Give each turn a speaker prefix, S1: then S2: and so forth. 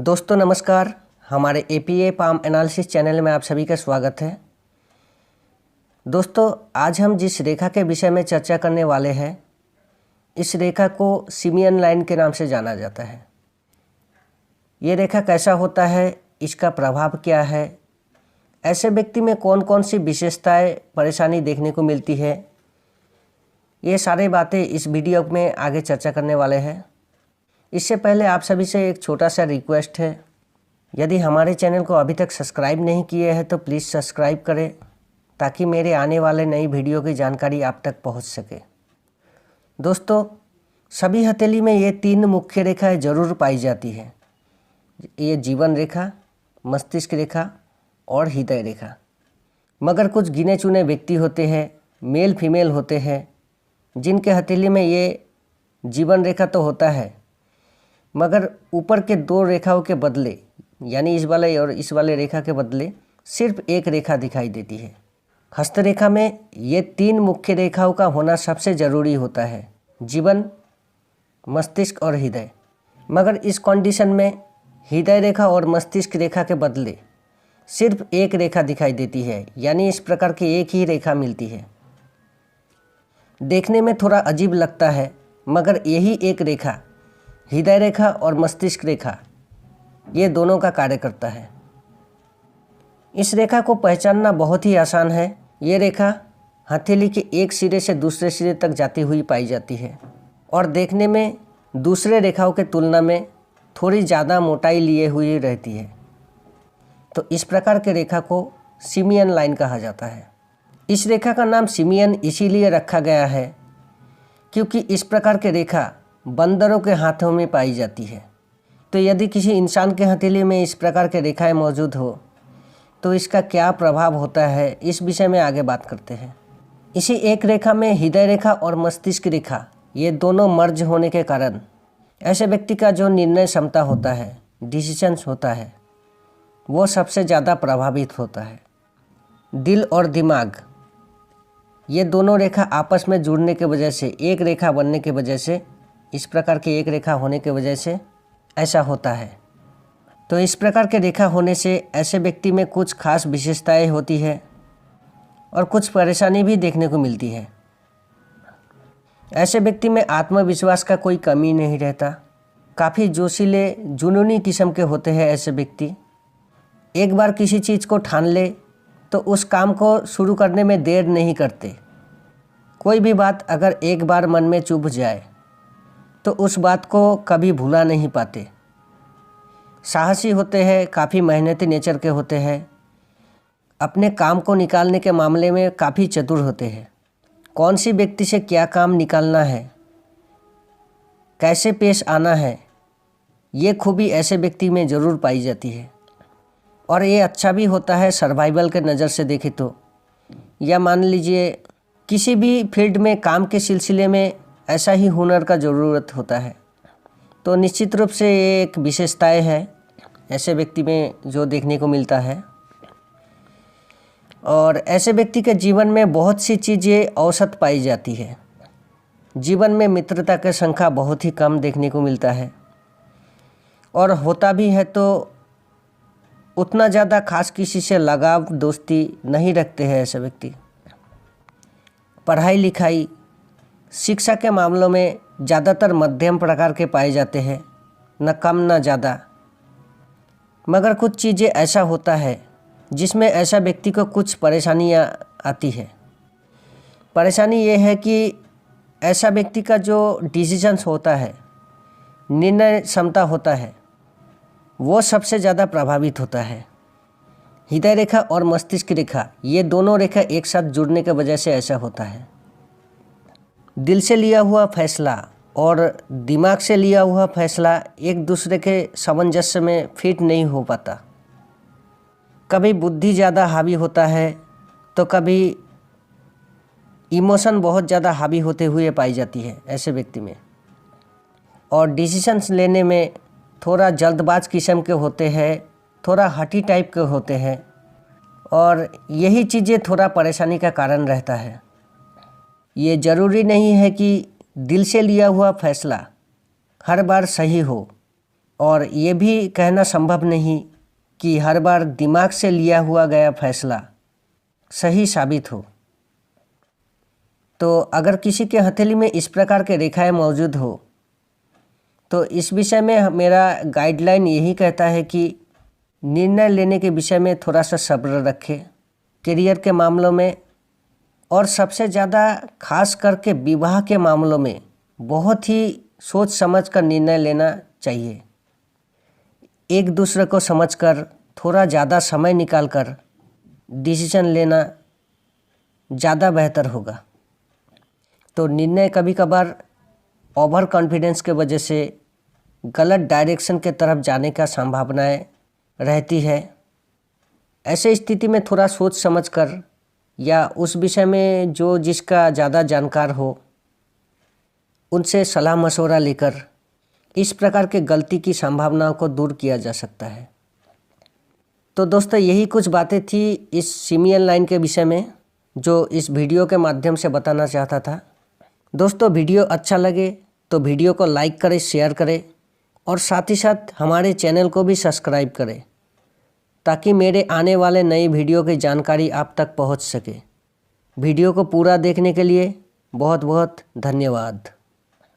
S1: दोस्तों नमस्कार। हमारे एपीए पाम एनालिसिस चैनल में आप सभी का स्वागत है। दोस्तों आज हम जिस रेखा के विषय में चर्चा करने वाले हैं, इस रेखा को सिमियन लाइन के नाम से जाना जाता है। ये रेखा कैसा होता है, इसका प्रभाव क्या है, ऐसे व्यक्ति में कौन कौन सी विशेषताएं परेशानी देखने को मिलती है, ये सारी बातें इस वीडियो में आगे चर्चा करने वाले हैं। इससे पहले आप सभी से एक छोटा सा रिक्वेस्ट है, यदि हमारे चैनल को अभी तक सब्सक्राइब नहीं किए हैं तो प्लीज़ सब्सक्राइब करें ताकि मेरे आने वाले नई वीडियो की जानकारी आप तक पहुंच सके। दोस्तों सभी हथेली में ये 3 मुख्य रेखाएं जरूर पाई जाती है। ये जीवन रेखा, मस्तिष्क रेखा और हृदय रेखा। मगर कुछ गिने चुने व्यक्ति होते हैं, मेल फीमेल होते हैं, जिनके हथेली में ये जीवन रेखा तो होता है मगर ऊपर के 2 रेखाओं के बदले, यानी इस वाले और इस वाले रेखा के बदले सिर्फ एक रेखा दिखाई देती है। हस्तरेखा में ये 3 मुख्य रेखाओं का होना सबसे ज़रूरी होता है, जीवन, मस्तिष्क और हृदय। मगर इस कंडीशन में हृदय रेखा और मस्तिष्क रेखा के बदले सिर्फ एक रेखा दिखाई देती है, यानी इस प्रकार की एक ही रेखा मिलती है। देखने में थोड़ा अजीब लगता है मगर यही एक रेखा, हृदय रेखा और मस्तिष्क रेखा, ये दोनों का कार्य करता है। इस रेखा को पहचानना बहुत ही आसान है। ये रेखा हथेली के एक सिरे से दूसरे सिरे तक जाती हुई पाई जाती है और देखने में दूसरे रेखाओं के तुलना में थोड़ी ज़्यादा मोटाई लिए हुई रहती है। तो इस प्रकार के रेखा को सिमियन लाइन कहा जाता है। इस रेखा का नाम सिमियन इसीलिए रखा गया है क्योंकि इस प्रकार के रेखा बंदरों के हाथों में पाई जाती है। तो यदि किसी इंसान के हथेली में इस प्रकार के रेखाएं मौजूद हो तो इसका क्या प्रभाव होता है, इस विषय में आगे बात करते हैं। इसी एक रेखा में हृदय रेखा और मस्तिष्क रेखा, ये दोनों मर्ज होने के कारण ऐसे व्यक्ति का जो निर्णय क्षमता होता है, डिसीजंस होता है, वो सबसे ज़्यादा प्रभावित होता है। दिल और दिमाग, ये दोनों रेखा आपस में जुड़ने के वजह से, एक रेखा बनने के वजह से, इस प्रकार की एक रेखा होने के वजह से ऐसा होता है। तो इस प्रकार के रेखा होने से ऐसे व्यक्ति में कुछ खास विशेषताएं होती है और कुछ परेशानी भी देखने को मिलती है। ऐसे व्यक्ति में आत्मविश्वास का कोई कमी नहीं रहता। काफ़ी जोशीले, जुनूनी किस्म के होते हैं ऐसे व्यक्ति। एक बार किसी चीज़ को ठान ले तो उस काम को शुरू करने में देर नहीं करते। कोई भी बात अगर एक बार मन में चुभ जाए तो उस बात को कभी भुला नहीं पाते। साहसी होते हैं, काफ़ी मेहनती नेचर के होते हैं, अपने काम को निकालने के मामले में काफ़ी चतुर होते हैं। कौन सी व्यक्ति से क्या काम निकालना है, कैसे पेश आना है, ये खूबी ऐसे व्यक्ति में ज़रूर पाई जाती है। और ये अच्छा भी होता है सर्वाइवल के नज़र से देखें तो, या मान लीजिए किसी भी फील्ड में काम के सिलसिले में ऐसा ही हुनर का ज़रूरत होता है। तो निश्चित रूप से ये एक विशेषताएं है ऐसे व्यक्ति में जो देखने को मिलता है। और ऐसे व्यक्ति के जीवन में बहुत सी चीज़ें औसत पाई जाती है। जीवन में मित्रता की संख्या बहुत ही कम देखने को मिलता है और होता भी है तो उतना ज़्यादा खास किसी से लगाव, दोस्ती नहीं रखते हैं ऐसे व्यक्ति। पढ़ाई लिखाई, शिक्षा के मामलों में ज़्यादातर मध्यम प्रकार के पाए जाते हैं, न कम न ज़्यादा। मगर कुछ चीज़ें ऐसा होता है जिसमें ऐसा व्यक्ति को कुछ परेशानियां आती है। परेशानी ये है कि ऐसा व्यक्ति का जो डिसीजंस होता है, निर्णय क्षमता होता है, वो सबसे ज़्यादा प्रभावित होता है। हृदय रेखा और मस्तिष्क रेखा, ये दोनों रेखा एक साथ जुड़ने की वजह से ऐसा होता है। दिल से लिया हुआ फैसला और दिमाग से लिया हुआ फैसला एक दूसरे के सामंजस्य में फिट नहीं हो पाता। कभी बुद्धि ज़्यादा हावी होता है तो कभी इमोशन बहुत ज़्यादा हावी होते हुए पाई जाती है ऐसे व्यक्ति में। और डिसीजंस लेने में थोड़ा जल्दबाज किस्म के होते हैं, थोड़ा हठी टाइप के होते हैं और यही चीज़ें थोड़ा परेशानी का कारण रहता है। ये ज़रूरी नहीं है कि दिल से लिया हुआ फैसला हर बार सही हो, और ये भी कहना संभव नहीं कि हर बार दिमाग से लिया हुआ गया फैसला सही साबित हो। तो अगर किसी के हथेली में इस प्रकार के रेखाएं मौजूद हो तो इस विषय में मेरा गाइडलाइन यही कहता है कि निर्णय लेने के विषय में थोड़ा सा सब्र रखें, करियर के मामलों में और सबसे ज़्यादा खास करके विवाह के मामलों में बहुत ही सोच समझ कर निर्णय लेना चाहिए। एक दूसरे को समझकर थोड़ा ज़्यादा समय निकालकर डिसीजन लेना ज़्यादा बेहतर होगा। तो निर्णय कभी कभार ओवर कॉन्फिडेंस के वजह से गलत डायरेक्शन के तरफ जाने का संभावनाएं रहती है। ऐसे स्थिति में थोड़ा सोच समझकर या उस विषय में जो जिसका ज़्यादा जानकार हो उनसे सलाह मशवरा लेकर इस प्रकार के गलती की संभावनाओं को दूर किया जा सकता है। तो दोस्तों यही कुछ बातें थी इस सिमियन लाइन के विषय में जो इस वीडियो के माध्यम से बताना चाहता था। दोस्तों वीडियो अच्छा लगे तो वीडियो को लाइक करें, शेयर करें और साथ ही साथ हमारे चैनल को भी सब्सक्राइब करें ताकि मेरे आने वाले नई वीडियो की जानकारी आप तक पहुंच सके। वीडियो को पूरा देखने के लिए बहुत बहुत धन्यवाद।